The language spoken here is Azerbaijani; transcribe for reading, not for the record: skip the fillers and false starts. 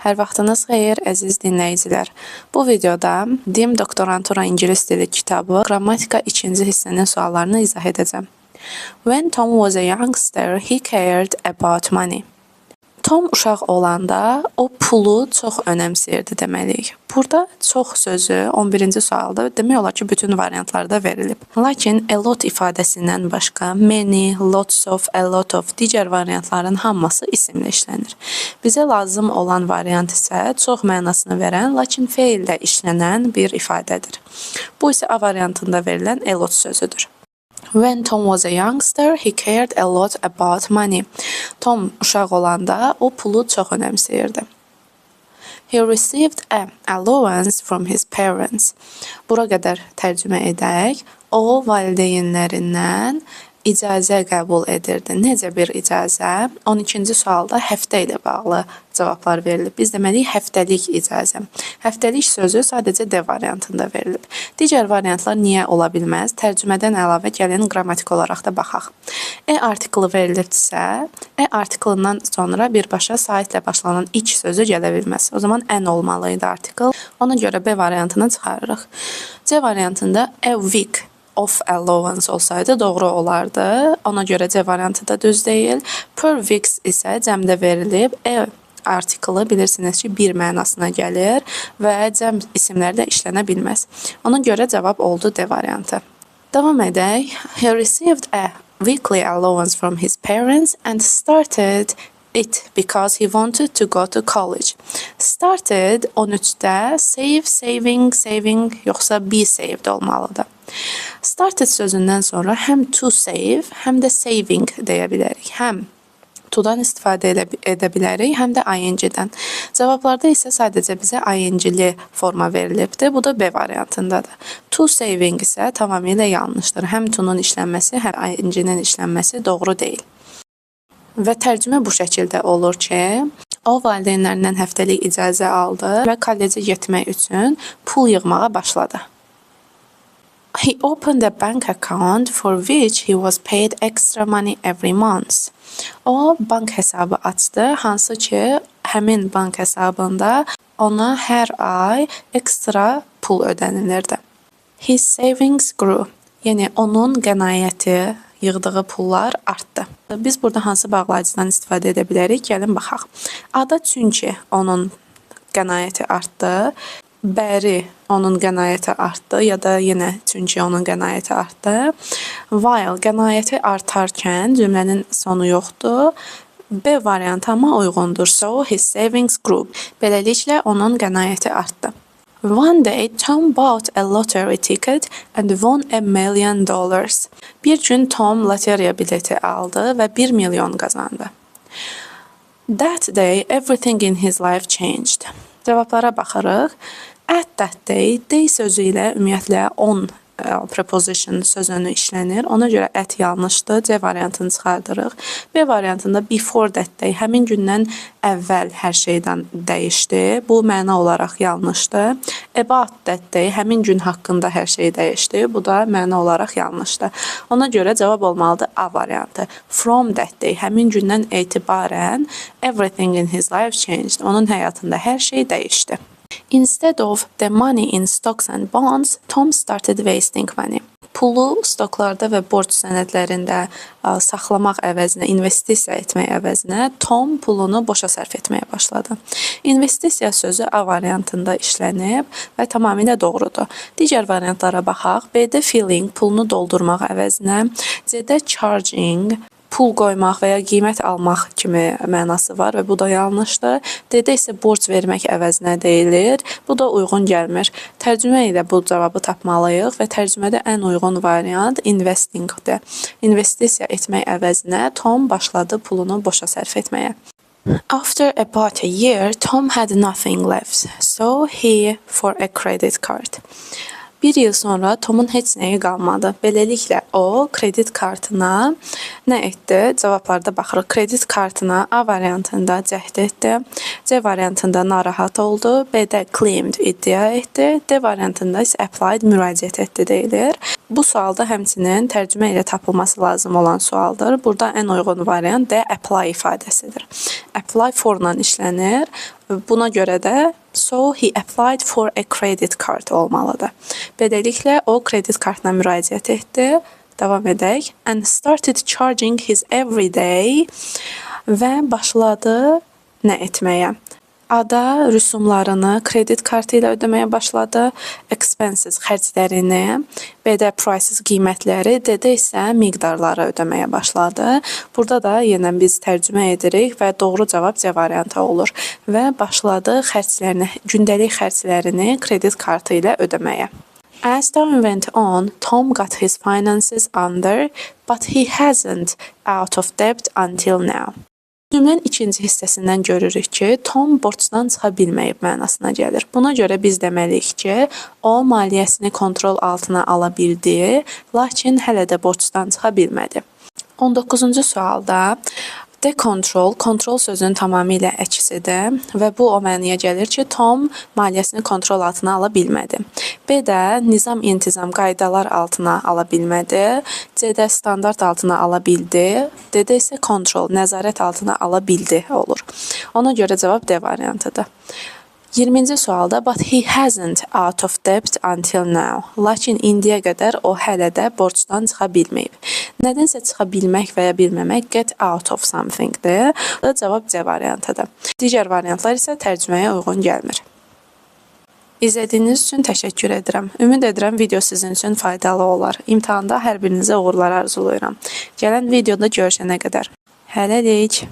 Hər vaxtınız xeyir, əziz dinləyicilər. Bu videoda DİM Doktorantura İngilis dili kitabı qrammatika 2-ci hissənin suallarını izah edəcəm. When Tom was a youngster, he cared about money. Tom uşaq olanda o pulu çox önəmsəyirdi deməliyik. Burada çox sözü 11-ci sualda demək olar ki, bütün variantlarda verilib. Lakin a lot ifadəsindən başqa many, lots of, a lot of digər variantların hamısı isimlə işlənir. Bizə lazım olan variant isə çox mənasını verən, lakin feillə işlənən bir ifadədir. Bu isə A variantında verilən a lot sözüdür. When Tom was a youngster, he cared a lot about money. Tom uşaq olanda o pulu çox önəmsəyirdi. He received a allowance from his parents. Bura qədər tərcümə edək. O valideynlərindən icazə qəbul edirdi. Necə bir icazə? 12-ci sualda həftə ilə bağlı cavablar verilib. Biz deməliyik həftəlik icazə. Həftəlik sözü sadəcə D variantında verilib. Digər variantlar niyə ola bilməz? Tərcümədən əlavə gəlin qrammatik olaraq da baxaq. E artiklı verilibdirsə, E artiklından sonra birbaşa saitlə başlanan iç sözü gələ bilməz. O zaman ən olmalıydı artikl. Ona görə B variantını çıxarırıq. C variantında a week of allowance olsaydı doğru olardı. Ona görə C variantı da düz deyil. Per weeks isə cəmdə verilib. E artiklı bilirsiniz ki, bir mənasına gəlir və cəm isimlər də işlənə bilməz. Ona görə cavab oldu D variantı. Davam edək. He received a weekly allowance from his parents and started it because he wanted to go to college. Started 13-də save, saving yoxsa be saved olmalıdır. Started sözündən sonra həm to save, həm də saving deyə bilərik. Həm to-dan istifadə edə bilərik, həm də ing-dən. Cavablarda isə sadəcə bizə ing-li forma verilibdir. Bu da B variantındadır. To saving isə tamamilə yanlışdır. Həm to-nun işlənməsi, həm ing-nin işlənməsi doğru deyil. Və tərcümə bu şəkildə olur ki, o valideynlərindən həftəlik icazə aldı və kollecə getmək üçün pul yığmağa başladı. He opened a bank account for which he was paid extra money every month. O bank hesabı açdı, hansı ki həmin bank hesabında ona hər ay ekstra pul ödənilirdi. His savings grew. Yəni onun qənaəti, yığdığı pullar artdı. Biz burada hansı bağlayıcıdan istifadə edə bilərik? Gəlin baxaq. A-da çünki onun qənaəti artdı. Bəri onun qənaəti artdı ya da yenə çünki onun qənaəti artdı. While qənaəti artarkən cümlənin sonu yoxdur. B variantı amma uyğundur. So his savings grew. Beləliklə onun qənaəti artdı. One day Tom bought a lottery ticket and won $1 million. Bir gün Tom loteriya bileti aldı və 1 milyon qazandı. That day everything in his life changed. Cavablara baxırıq. At that day, day sözü ilə ümumiyyətlə on preposition sözünü işlənir. Ona görə at yanlışdır. C variantını çıxardırıq. B variantında before that day, həmin gündən əvvəl hər şeydən dəyişdi. Bu məna olaraq yanlışdır. About that day, həmin gün haqqında hər şey dəyişdi. Bu da məna olaraq yanlışdır. Ona görə cavab olmalıdır A variantı. From that day, həmin gündən etibarən everything in his life changed. Onun həyatında hər şey dəyişdi. Instead of the money in stocks and bonds, Tom started wasting money. Pulu stoklarda və borc sənədlərində saxlamaq əvəzinə, investisiya etmək əvəzinə Tom pulunu boşa sərf etməyə başladı. İnvestisiya sözü A variantında işlənib və tamamilə doğrudur. Digər variantlara baxaq. B-də filling, pulunu doldurmaq əvəzinə, C-də charging, pul qoymaq və ya qiymət almaq kimi mənası var və bu da yanlışdır. D-də isə borc vermək əvəzinə deyilir. Bu da uyğun gəlmir. Tərcümə ilə bu cavabı tapmalıyıq və tərcümədə ən uyğun variant investingdir. İnvestisiya etmək əvəzinə Tom başladı pulunu boşa sərf etməyə. After about a year, Tom had nothing left, so he for a credit card. Bir yıl sonra Tomun heç nəyi qalmadı. Beləliklə o kredit kartına nə etdi? Cavablarda baxırıq. Kredit kartına A variantında cəhd etdi. C variantında narahat oldu. B-də claimed iddia etdi. D variantında isə applied müraciət etdi deyilir. Bu sualda həmçinin tərcümə ilə tapılması lazım olan sualdır. Burada ən uyğun variant D apply ifadəsidir. Apply for-la işlənir. Buna görə də so he applied for a credit card olmalıdır. Beləliklə o kredit kartına müraciət etdi. Davam edək. And started charging his everyday və başladı nə etməyə? A-da rüsumlarını kredit kartı ilə ödəməyə başladı. Expenses xərclərini, B-də prices qiymətləri, D-də isə miqdarları ödəməyə başladı. Burada da yenə biz tərcümə edirik və doğru cavab C variantı olur. Və başladı xərclərini, gündəlik xərclərini kredit kartı ilə ödəməyə. As time went on, Tom got his finances under, but he hasn't out of debt until now. Cümlənin ikinci hissəsindən görürük ki, Tom borcdan çıxa bilməyib mənasına gəlir. Buna görə biz deməliyik ki, o maliyyəsini kontrol altına ala bildi, lakin hələ də borcdan çıxa bilmədi. 19-cu sualda decontrol, kontrol sözünün tamamilə əksidir və bu o mənaya gəlir ki, Tom maliyyəsini kontrol altına ala bilmədi. B-də nizam-intizam qaydalar altına ala bilmədi. C-də standart altına ala bildi. D-də isə kontrol, nəzarət altına ala bildi olur. Ona görə cavab D variantıdır. 20-ci sualda but he hasn't out of debt until now. Lakin indiyə qədər o hələ də borcdan çıxa bilməyib. Nədənsə çıxa bilmək və ya bilməmək get out of something-dir. Cavab C variantıdır. Digər variantlar isə tərcüməyə uyğun gəlmir. İzlədiyiniz üçün təşəkkür edirəm. Ümid edirəm video sizin üçün faydalı olar. İmtahanda hər birinizə uğurlar arzulayıram. Gələn videoda görüşənə qədər. Hələlik.